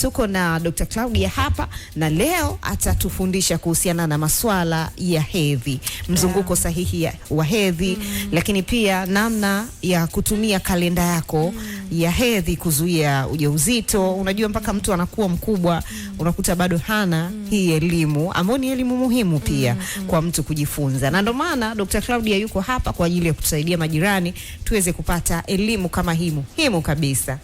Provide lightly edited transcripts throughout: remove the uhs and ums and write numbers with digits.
Tuko na Dr. Claudia hapa na leo atatufundisha kuhusiana na masuala ya hedhi, mzunguko sahihi wa hedhi, lakini pia namna ya kutumia kalenda yako ya hedhi kuzuia ujauzito. Unajua mpaka mtu anakuwa mkubwa unakuta bado hana hii elimu, ambayo ni elimu muhimu pia kwa mtu kujifunza. Na ndio maana Dr. Claudia yuko hapa kwa ajili ya kutusaidia majirani tuweze kupata elimu kama hii muhimu kabisa.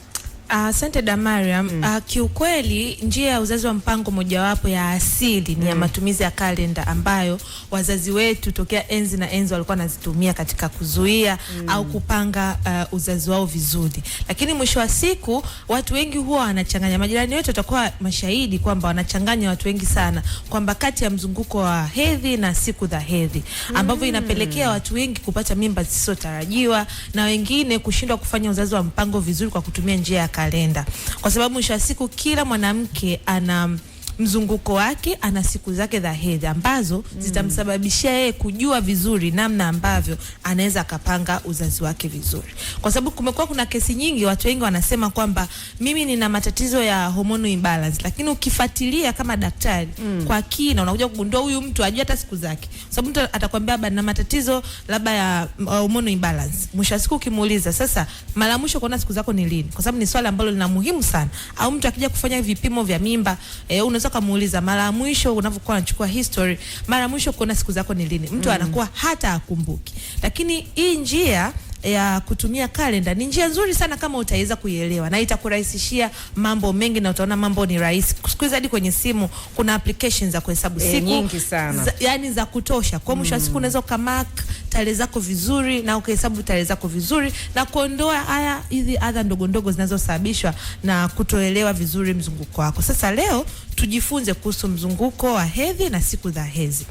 Asante Damariam. Kiukweli njia ya uzazi wa mpango mojawapo ya asili ni ya matumizi ya kalenda ambayo wazazi wetu tokea enzi na enzi walikuwa wanazitumia katika kuzuia au kupanga uzazi wao vizuri. Lakini mwisho wa siku watu wengi huwa wanachanganya, majirani wetu watakuwa mashahidi kwamba wanachanganya watu wengi sana kwamba kati ya mzunguko wa hedhi na siku za hedhi, ambavyo inapelekea watu wengi kupata mimba zisizotarajiwa na wengine kushindwa kufanya uzazi wa mpango vizuri kwa kutumia njia ya kalenda, kwa sababu mwisho wa siku kila mwanamke ana mzunguko wake, ana siku zake za hedhi ambazo zitamsababishia yeye kujua vizuri namna ambavyo anaweza akapanga uzazi wake vizuri. Kwa sababu kumekuwa kuna kesi nyingi, watu wengi wanasema kwamba mimi nina matatizo ya hormonal imbalance, lakini ukifuatilia kama daktari kwa kina unakuja kugundua huyu mtu hajui hata siku zake. Sababu mtu atakwambia bana na matatizo labda ya hormonal imbalance. Mwisho wa siku ukimuuliza sasa mara mwisho kuona siku zako ni lini? Kwa sababu ni swali ambalo lina muhimu sana. Au mtu akija kufanya vipimo vya mimba, unaweza kumuuliza mara mwisho unapokuwa unachukua history, mara mwisho kuona siku zako ni lini? Mtu anakuwa hata akumbuki. Lakini hii njia ya kutumia kalenda ni njia nzuri sana kama utaweza kuielewa, na itakurahisishia mambo mengi na utaona mambo ni rahisi. Siku hizi hadi kwenye simu kuna applications za kuhesabu siku nyingi sana. Yani za kutosha. Kwa mwisho wa siku unaweza ukamark tarehe zako vizuri na ukahesabu tarehe zako vizuri na kuondoa hizi adha ndogo ndogo zinazosababishwa na kutoelewa vizuri mzunguko wako. Sasa leo tujifunze kuhusu mzunguko wa hedhi na siku za hedhi.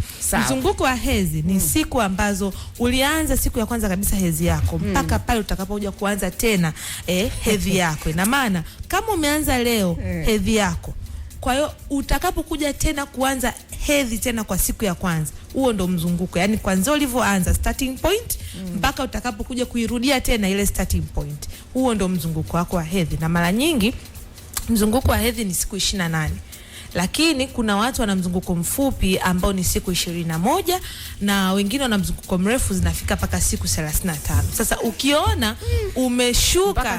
Mzunguko wa hedhi ni siku ambazo ulianza siku ya kwanza kabisa hedhi yako mpaka pale utakapokuja kuanza tena hedhi yako. Ina maana kama umeanza leo hedhi yako, kwa hiyo utakapokuja tena kuanza hedhi tena kwa siku ya kwanza, huo ndo mzunguko. Yani kwanza ulivyoanza starting point mpaka utakapokuja kuirudia tena ile starting point, huo ndo mzunguko wako wa hedhi. Na mara nyingi mzunguko wa hedhi ni siku 28. Lakini kuna watu wana mzunguko mfupi ambao ni siku 21 na wengine wana mzunguko mrefu zinafika paka siku 35. Sasa ukiona umeshuka mpaka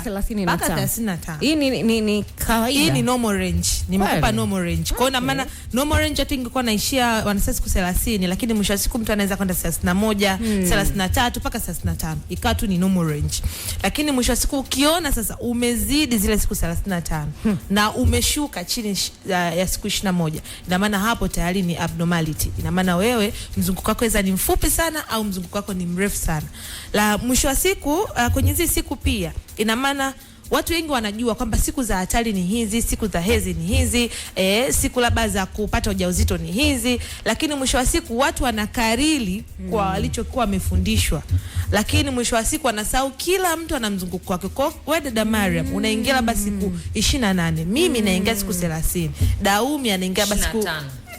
35. Hii ni kawaida. Hii ni normal range. Nimekupa normal range. Kwa hiyo maana normal range hata ingekuwa naishia wanasema siku 30, lakini mwisho wa siku mtu anaweza kwenda 31, 33 mpaka 35. Ikawa tu ni normal range. Lakini mwisho wa siku ukiona sasa umezidi zile siku 35 na umeshuka chini ya siku 21, ina maana hapo tayari ni abnormality. Ina maana wewe mzunguko wako ni mfupi sana au mzunguko wako ni mrefu sana. La mwisho wa siku kwenye hizi siku pia ina maana watu wengi wanajua kwamba siku za hatari ni hizi, siku za hedhi ni hizi, siku labda za kupata ujauzito ni hizi, lakini mwisho wa siku watu wanakariri kwa walichokuwa wamefundishwa. Lakini mwisho wa siku wanasahau kila mtu ana mzunguko wake. Kwa wewe dada Mariam unaingia labda siku 28, mimi naingia siku 30, Daumi anaingia basi siku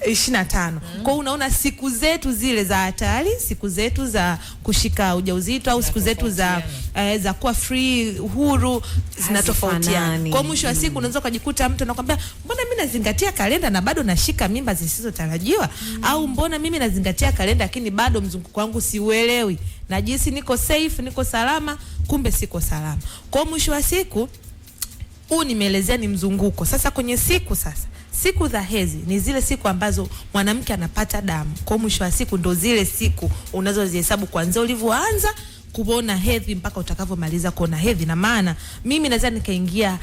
25. Kwa unaona siku zetu zile za hatari, siku zetu za kushika ujauzito au siku zetu za kuwa free huru zinatofautiana. Kwa mwisho wa siku unaweza kujikuta mtu anakuambia mbona mimi nazingatia kalenda na bado nashika mimba zisizotarajiwa, au mbona mimi nazingatia kalenda lakini bado mzunguko wangu siuelewi, na jinsi niko safe, niko salama, kumbe siko salama. Kwa mwisho wa siku nimeelezea ni mzunguko. Sasa kwenye siku za hedhi ni zile siku ambazo mwanamke anapata damu. Kwa mwisho wa siku ndo zile siku unazozihesabu kuanzia ulivyoanza kuona hedhi mpaka utakavyomaliza kuona hedhi. Na maana mimi naweza nikaingia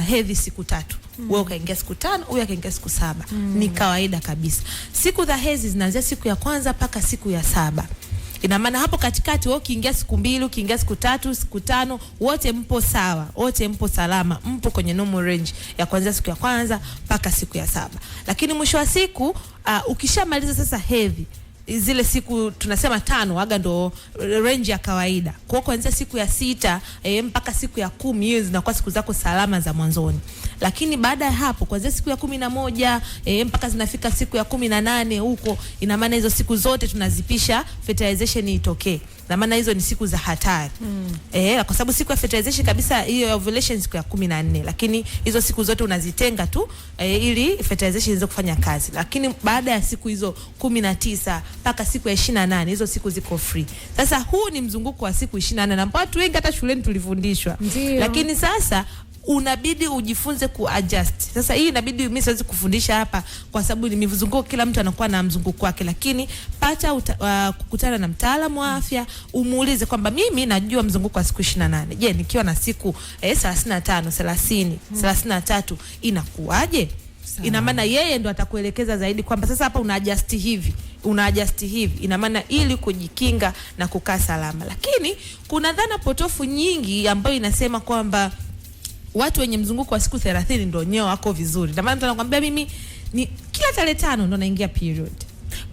hedhi siku 3, wewe ukaingia siku 5, huyu akaingia siku 7. Ni kawaida kabisa. Siku za hedhi zinaanzia siku ya kwanza mpaka siku ya 7. Ina maana hapo katikati wewe ukiingia siku 2, ukiingia siku 3, siku 5, wote mpo sawa, wote mpo salama, mpo kwenye normal range ya kuanzia siku ya kwanza mpaka siku ya 7. Lakini mwisho wa siku ukishamaliza sasa hedhi, zile siku tunasema 5 waga ndo range ya kawaida. Kwa kuanzia siku ya 6 mpaka siku ya 10, hizo zinakuwa siku zako salama za mwanzoni. Lakini baada ya hapo kuanzia siku ya 11 mpaka zinafika siku ya 18 huko, ina maana hizo siku zote tunazipisha fertilization itokee. na maana hizo ni siku za hatari. Kwa sababu siku ya fertilization kabisa hiyo ovulation siku ya 14, lakini hizo siku zote unazitenga tu ili fertilization iweze kufanya kazi. Lakini baada ya siku hizo 19 mpaka siku ya 28 hizo siku ziko free. Sasa huu ni mzunguko wa siku 28 na watu wengi hata shuleni tulifundishwa. Lakini sasa unabidi ujifunze kuadjust. Sasa hii inabidi mimi siwezi kufundisha hapa kwa sababu ni mizunguko, kila mtu anakuwa na mzunguko wake, lakini pata kukutana na mtaalamu wa afya, umuulize kwamba mimi najua mzunguko wa siku 28. Je, nikiwa na siku 35, 30, 33 inakuaje? Ina maana yeye ndo atakuelekeza zaidi kwamba sasa hapa una adjust hivi. Ina maana ili kujikinga na kukaa salama. Lakini kuna dhana potofu nyingi ambayo inasema kwamba watu wenye mzunguko wa siku 30 ndio nyeo wako vizuri. Na maana mtu anakuambia mimi ni kila tarehe 5 ndo naingia period.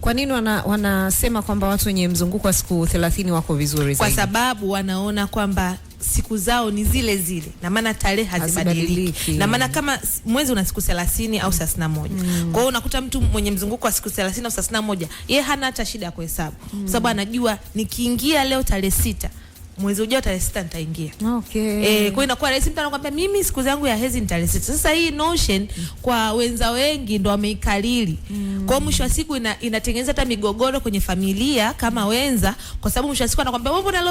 Kwa nini wanasema kwamba watu wenye mzunguko wa siku 30 wako vizuri zaidi? Kwa sababu wanaona kwamba siku zao ni zile zile, na maana tarehe hazibadiliki. Na maana kama mwezi una siku 30 au 31. Kwa hiyo unakuta mtu mwenye mzunguko wa siku 30 au 31, yeye hana hata shida ya kuhesabu. Kwa sababu anajua nikiingia leo tarehe 6, mwezi ujao tarehe 6 nitaingia. Kwa hiyo inakuwa rahisi, mtu anakuambia mimi siku zangu ya hedhi ni tarehe 6. Sasa hii notion kwa wenza wengi ndo wameikalili. Kwa hiyo mwisho wa siku inatengeneza hata migogoro kwenye familia kama wenza, kwa sababu mwisho wa siku anakuambia wewe mbona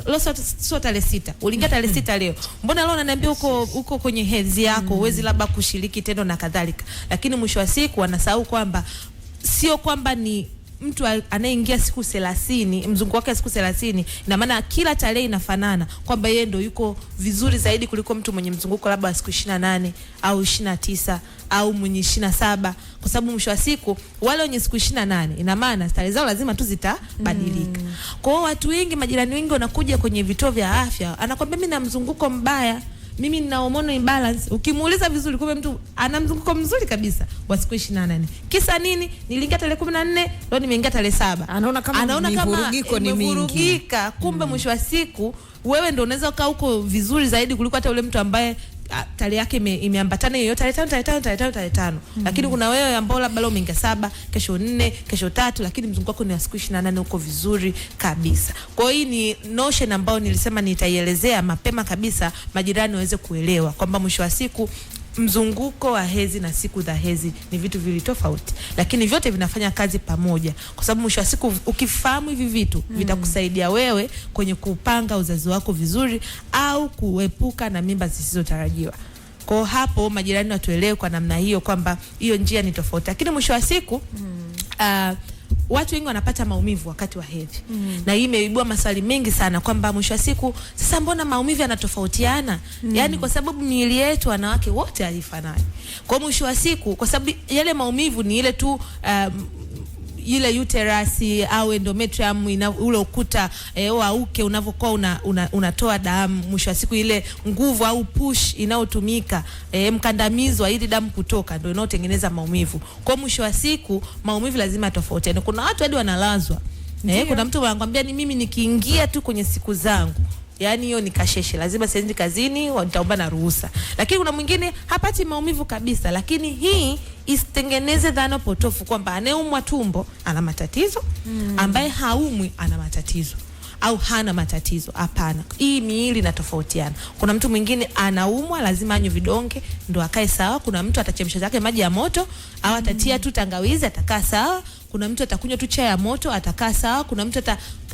leo sio tarehe 6? Uliingia tarehe 6 leo. Mbona leo unaniambia uko kwenye hedhi yako, uwezi labda kushiriki tendo na kadhalika. Lakini mwisho wa siku wanasahau kwamba sio kwamba ni mtu anayeingia siku 30, mzunguko wake siku 30, ina maana kila tarehe inafanana kwamba yeye ndio yuko vizuri zaidi kuliko mtu mwenye mzunguko labda siku 28 au 29 au mwenye 27, kwa sababu mwisho wa siku wale wenye siku 28 ina maana tarehe zao lazima tu zitabadilika. Kwa hiyo watu wengi, majirani wengi wanakuja kwenye vituo vya afya, anakwambia mimi na mzunguko mbaya, mimi nina hormonal imbalance. Ukimuuliza vizuri, kumbe mtu ana mzunguko mzuri kabisa wa siku 28. Kisa nini? Niliingia tarehe 14, leo nimeingia tarehe 7. Anaona kama mvurugiko ni mingi. Kumbe mwisho wa siku wewe ndio unaweza ukaa huko vizuri zaidi kuliko hata ule mtu ambaye tarehe yake imeambatana hiyo tarehe 5. Lakini kuna wewe ambao labda leo umeingia 7, kesho 4, kesho 3, lakini mzunguko wako ni wa siku 28, uko vizuri kabisa. Kwa hiyo hii ni notion ambayo nilisema nitaielezea mapema kabisa, majirani waweze kuelewa kwamba mwisho wa siku mzunguko wa hedhi na siku za hedhi ni vitu vili tofauti, lakini vyote vinafanya kazi pamoja, kwa sababu mwisho wa siku ukifahamu hivi vitu vitakusaidia wewe kwenye kupanga uzazi wako vizuri au kuepuka na mimba zisizotarajiwa. Kwa hapo majirani watuelewe kwa namna hiyo kwamba hiyo njia ni tofauti. Lakini mwisho wa siku watu wengi wanapata maumivu wakati wa hedhi. Na hii imeibua maswali mengi sana kwamba mwisho wa siku sasa mbona maumivu yanatofautiana? Yaani kwa sababu miili yetu wanawake wote haifanani. Kwa mwisho wa siku kwa sababu yale maumivu ni ile tu ile uterus au endometrium ule ukuta au uke unavokuwa unatoa damu, mwisho wa siku ile nguvu au push inayotumika mkandamizo ili damu kutoka ndio inayotengeneza maumivu. Kwa mwisho wa siku maumivu lazima tofautiane. Kuna watu hadi wanalazwa. Kuna mtu anakuambia ni mimi nikiingia tu kwenye siku zangu, yani hiyo ni kasheshe, lazima siendi kazini, nitaomba na ruhusa. Lakini kuna mwingine hapati maumivu kabisa. Lakini hii isitengeneze dhana potofu kwamba anayeumwa tumbo ana matatizo, ambaye haumwi ana matatizo au hana matatizo. Hapana, hii miili inatofautiana. Kuna mtu mwingine anaumwa lazima anywe vidonge ndo akae sawa. Kuna mtu atachemsha zake maji ya moto au atatia tu tangawizi atakaa sawa. Kuna mtu atakunywa tu chai ya moto atakaa sawa. Kuna mtu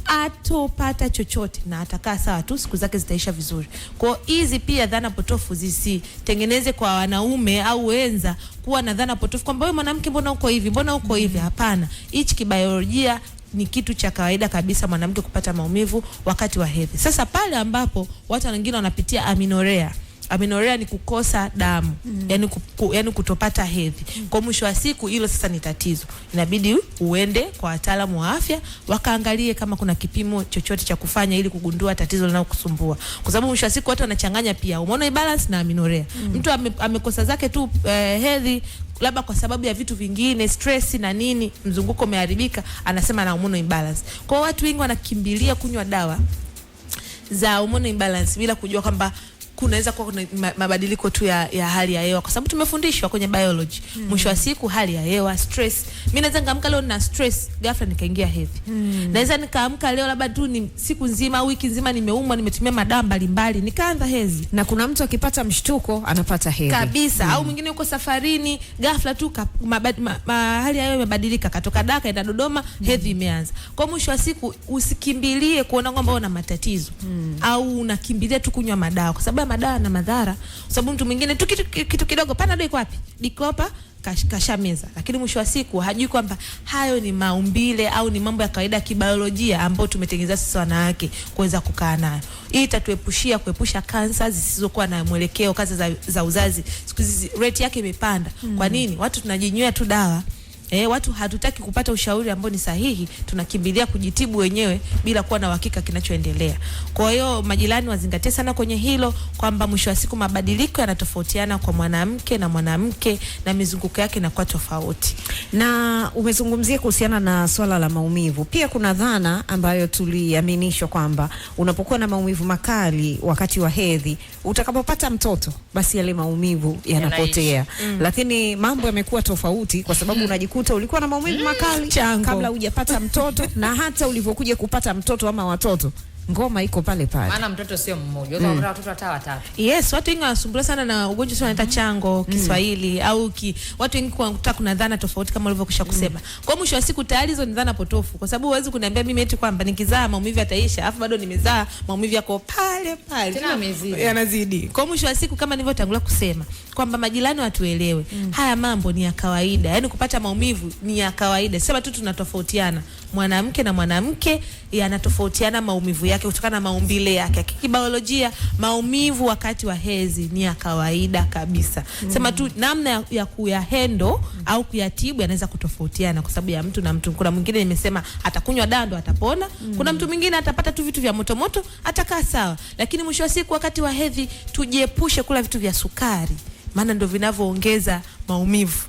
atopata chochote na atakaa sawa tu, siku zake zitaisha vizuri. Kwa hizi pia dhana potofu zisitengeneze kwa wanaume au wenza kuwa na dhana potofu kwamba wewe mwanamke mbona uko hivi, mbona uko hivi. Hapana, hichi kibiolojia ni kitu cha kawaida kabisa mwanamke kupata maumivu wakati wa hedhi. Sasa pale ambapo watu wengine wanapitia amenorrhea. Amenorrhea ni kukosa damu, yani kutopata hedhi. Kwa mwisho wa siku hilo sasa ni tatizo. Inabidi uende kwa wataalamu wa afya wakaangalie kama kuna kipimo chochote cha kufanya ili kugundua tatizo linalokusumbua. Kwa sababu mwisho wa siku watu wanachanganya pia hormonal imbalance na amenorrhea. Mtu amekosa zake tu hedhi labda kwa sababu ya vitu vingine, stress na nini, mzunguko umeharibika, anasema na hormonal imbalance. Kwa watu wengi wanakimbilia kunywa dawa za hormonal imbalance bila kujua kwamba kunaweza kuwa kuna mabadiliko tu ya hali ya hewa, kwa sababu tumefundishwa kwenye biology. Mwisho wa siku hali ya hewa, stress. Mimi naweza nikaamka leo na stress, ghafla nikaingia hedhi. Naweza nikaamka leo labda tu ni siku nzima au wiki nzima nimeumwa, nimetumia madawa mbalimbali, nikaanza hedhi. Na kuna mtu akipata mshtuko anapata hedhi kabisa. Au mwingine yuko safarini, ghafla tu hali ya hewa imebadilika, katoka Dar kaenda Dodoma, hedhi imeanza. Kwa mwisho wa siku usikimbilie kuona kwamba una matatizo au unakimbilia tu kunywa madawa, kwa sababu madawa na madhara. Kwa sababu mtu mwingine tu kitu kidogo, Panadol iko wapi? Dikopa kashameza, lakini mwisho wa siku hajui kwamba hayo ni maumbile au ni mambo ya kawaida ya kibiolojia ambayo tumetengeneza sisi wanawake kuweza kukaa nayo. Hii itatuepushia kuepusha kansa zisizokuwa na mwelekeo, kansa za uzazi. Siku hizi rate yake imepanda. Kwa nini? Watu tunajinywea tu dawa. Watu hatutaki kupata ushauri ambao ni sahihi, tunakimbilia kujitibu wenyewe bila kuwa na uhakika kinachoendelea. Kwa hiyo majirani wazingatie sana kwenye hilo, kwamba mwisho wa siku mabadiliko yanatofautiana kwa mwanamke na mizunguko yake inakuwa tofauti. Na umezungumzia kuhusiana na swala la maumivu. Pia kuna dhana ambayo tuliaminishwa kwamba unapokuwa na maumivu makali wakati wa hedhi, utakapopata mtoto basi yale maumivu yanapotea. Lakini mambo yamekuwa tofauti, kwa sababu unajikuta ulikuwa na maumivu makali kabla hujapata mtoto, na hata ulivyokuja kupata mtoto ama watoto, ngoma iko pale pale. Maana mtoto sio mmoja, unaweza watoto hata watatu. Yes, watu wengi wanasumbua sana na ugonjwa sana wanaita chango Kiswahili au watu wengi kuta kuna dhana tofauti kama ulivyokwisha kusema. Kwa mwisho wa siku tayari hizo ni dhana potofu, kwa sababu huwezi kuniambia mimi eti kwamba nikizaa maumivu yataisha, afu bado nimezaa maumivu yako pale pale. Tena yanazidi. Kwa mwisho wa siku kama nilivyotangulia kusema kwamba majirani watuelewe. Haya mambo ni ya kawaida. Yaani kupata maumivu ni ya kawaida. Sema tu tunatofautiana. Mwanamke na mwanamke yanatofautiana maumivu yake kutokana na maumbile yake. Kibiolojia maumivu wakati wa hedhi ni ya kawaida kabisa. Sema tu namna ya kuyahandle au kuyatibu yanaweza kutofautiana kwa sababu ya mtu na mtu. Kuna mwingine nimesema atakunywa dawa ndo atapona. Kuna mtu mwingine atapata tu vitu vya moto moto atakaa sawa. Lakini mwisho wa siku wakati wa hedhi tujiepushe kula vitu vya sukari, maana ndio vinavyoongeza maumivu.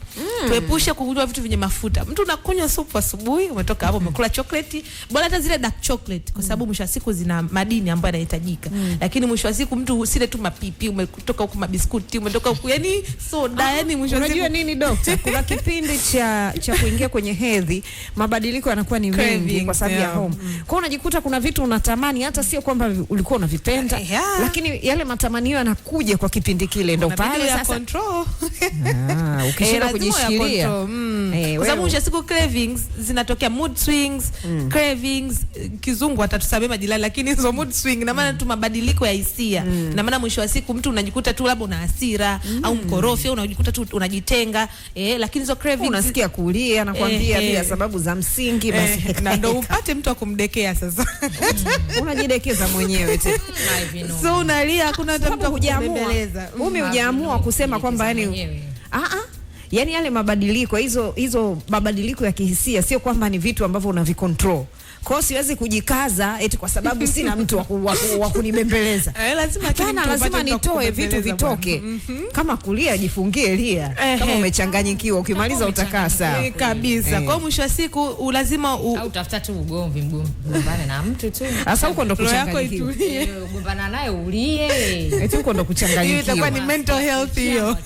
Tuepushe kunywa vitu vyenye mafuta. Mtu unakunywa supu asubuhi, umetoka hapo umekula chocolate, bora hata zile dark chocolate, kwa sababu mwisho wa siku zina madini ambayo yanahitajika. Lakini mwisho wa siku mtu usile tu mapipi, umetoka huko mabiskuti, umetoka huko yani soda, yani mwisho wa siku. Unajua nini dokta? Kuna kipindi cha kuingia kwenye hedhi, mabadiliko yanakuwa ni mengi kwa sababu ya homa. Kwa unajikuta kuna vitu unatamani hata sio kwamba ulikuwa unavipenda, lakini yale matamanio yanakuja kwa kipindi kile, ndo pale sasa control. Ukishinda kujishikilia. Kwa sababu mwisho siku cravings zinatokea, mood swings, cravings, kizungu atatusamea majirani, lakini hizo mood swing na maana tu mabadiliko ya hisia. Na maana mwisho wa siku mtu unajikuta tu labda una hasira au mkorofi au unajikuta tu unajitenga, lakini hizo cravings unasikia kulia na kwambia bila sababu za msingi, basi na ndo upate mtu akumdekea sasa. Unajidekeza mwenyewe tu. So unalia, hakuna hata mtu akubembeleza. Hujaamua kusema kwamba yani yani yale mabadiliko, hizo mabadiliko ya kihisia sio kwamba ni vitu ambavyo unavicontrol. Kwa hiyo siwezi kujikaza eti kwa sababu sina mtu wa kunibembeleza. Lazima nitoe vitu vitoke. Kama kulia jifungie lia. Kama umechanganyikiwa ukimaliza utakaa sawa. Kabisa. Kwa mwisho wa siku lazima au tafuta tu ugomvi mgombane na mtu tu. Sasa huko ndo kuchanganyikiwa. Ugombana naye ulie. Eti huko ndo kuchanganyikiwa. Itakuwa ni mental health hiyo.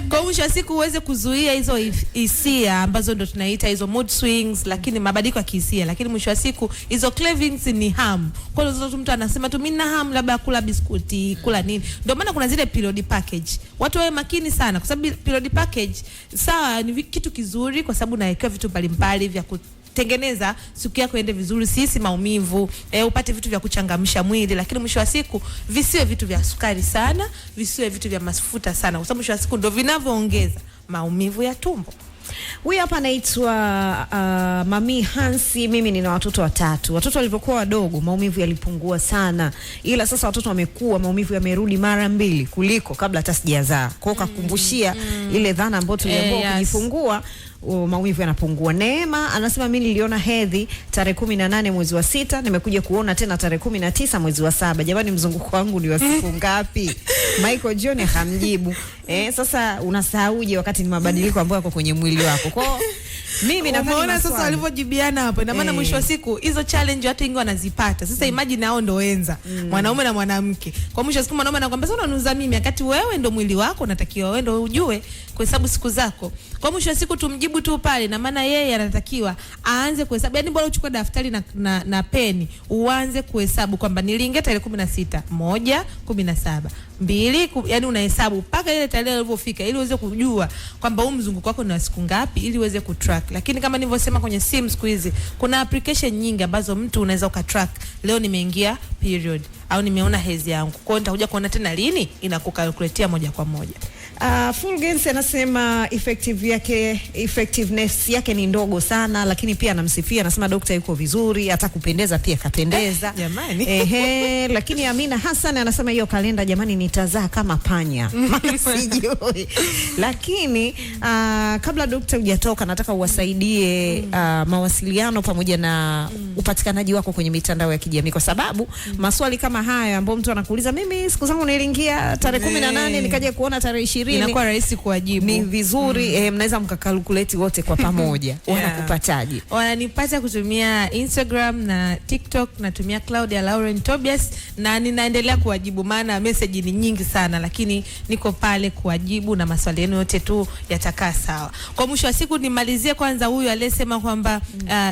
Kwa mwisho wa siku uweze kuzuia hizo hisia ambazo ndo tunaita hizo mood swings, lakini mabadiliko ya kihisia. Lakini mwisho wa siku hizo cravings ni ham. Kwa hiyo mtu anasema tu mimi na ham labda kula biskuti, kula nini. Ndio maana kuna zile period package. Watu wawe makini sana kwa sababu period package sawa ni kitu kizuri kwa sababu nawekewa vitu mbalimbali vya tengeneza siku yako ende vizuri, sisi maumivu, upate vitu vya kuchangamsha mwili, lakini mwisho wa siku visiwe vitu vya sukari sana, visiwe vitu vya mafuta sana, kwa sababu mwisho wa siku ndio vinavyoongeza maumivu ya tumbo. Huyu hapa anaitwa Mami Hansi. Mimi nina watoto 3. Watoto walipokuwa wadogo maumivu yalipungua sana, ila sasa watoto wamekuwa maumivu yamerudi mara 2 kuliko kabla hata sijazaa. Kwa hiyo kakumbushia ile dhana ambayo tuliambiwa kujifungua maumivu yanapungua. Neema anasema mimi niliona hedhi tarehe 18 mwezi wa 6, nimekuja kuona tena tarehe 19 mwezi wa 7. Jamani, mzunguko wangu ni wa siku ngapi? Michael John hamjibu. Sasa unasahauje wakati ni mabadiliko ambayo yako kwenye mwili wako. Kwa Mimi nadhani umeona sasa walivyojibiana hapo. Ina maana mwisho wa siku hizo challenge watu wengi wanazipata. Sasa imagine hao ndo wenza, mwanaume na mwanamke. Kwa mwisho wa siku mwanaume anakuambia sasa unanuza mimi, wakati wewe ndo mwili wako unatakiwa wewe ndo ujue kuhesabu siku zako. Kwa mwisho wa siku tumjibu tu pale, na maana yeye anatakiwa aanze kuhesabu. Yaani bora uchukue daftari na peni uanze kuhesabu kwamba niliingia tarehe 16, 1, 17, 2, yani unahesabu mpaka ile tarehe ilipofika ili uweze kujua kwamba huu mzunguko wako ni siku ngapi ili uweze kutrack. Lakini kama nilivyosema kwenye simu siku hizi kuna application nyingi ambazo mtu unaweza ukatrack, leo nimeingia period au nimeona hedhi yangu. Kwa hiyo nitakuja kuona tena lini, inakukalkuletea moja kwa moja. Fulgens anasema effectiveness yake ni ndogo sana, lakini pia anamsifia, anasema daktari yuko vizuri, hata kupendeza pia kapendeza. Jamani. Lakini Amina Hassan anasema hiyo kalenda jamani nitazaa kama panya. Sijui. Lakini kabla daktari hujatoka nataka uwasaidie mawasiliano pamoja na upatikanaji wako kwenye mitandao ya kijamii, kwa sababu maswali kama haya ambapo mtu anakuuliza mimi siku zangu niliingia tarehe 18 nikaja kuona tarehe 20, inakuwa rahisi kuwajibu. Ni vizuri mnaweza mkakalkulate wote kwa pamoja. Wanakupataje? Wananipata kutumia Instagram na TikTok, natumia Claudia Lauren Tobias, na ninaendelea kuwajibu maana message ni nyingi sana, lakini niko pale kuwajibu na maswali yenu yote tu yatakaa sawa. Kwa mwisho wa siku nimalizie kwanza huyu aliyesema kwamba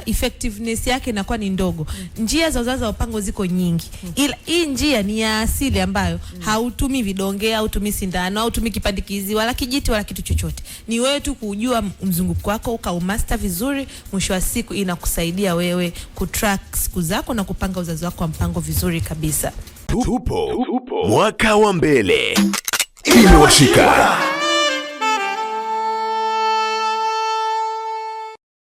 effectiveness yake inakuwa ni ndogo. Njia za uzazi wa mpango ziko nyingi. Ila hii njia ni ya asili ambayo hautumi vidonge, hautumi sindano, hautumi kipandikizi wala kijiti wala kitu chochote. Ni wewe tu kujua mzunguko wako ukaumaster vizuri, mwisho wa siku inakusaidia wewe kutrack siku zako na kupanga uzazi wako wa mpango vizuri kabisa. Tupo mwaka wa mbele. Imewashika.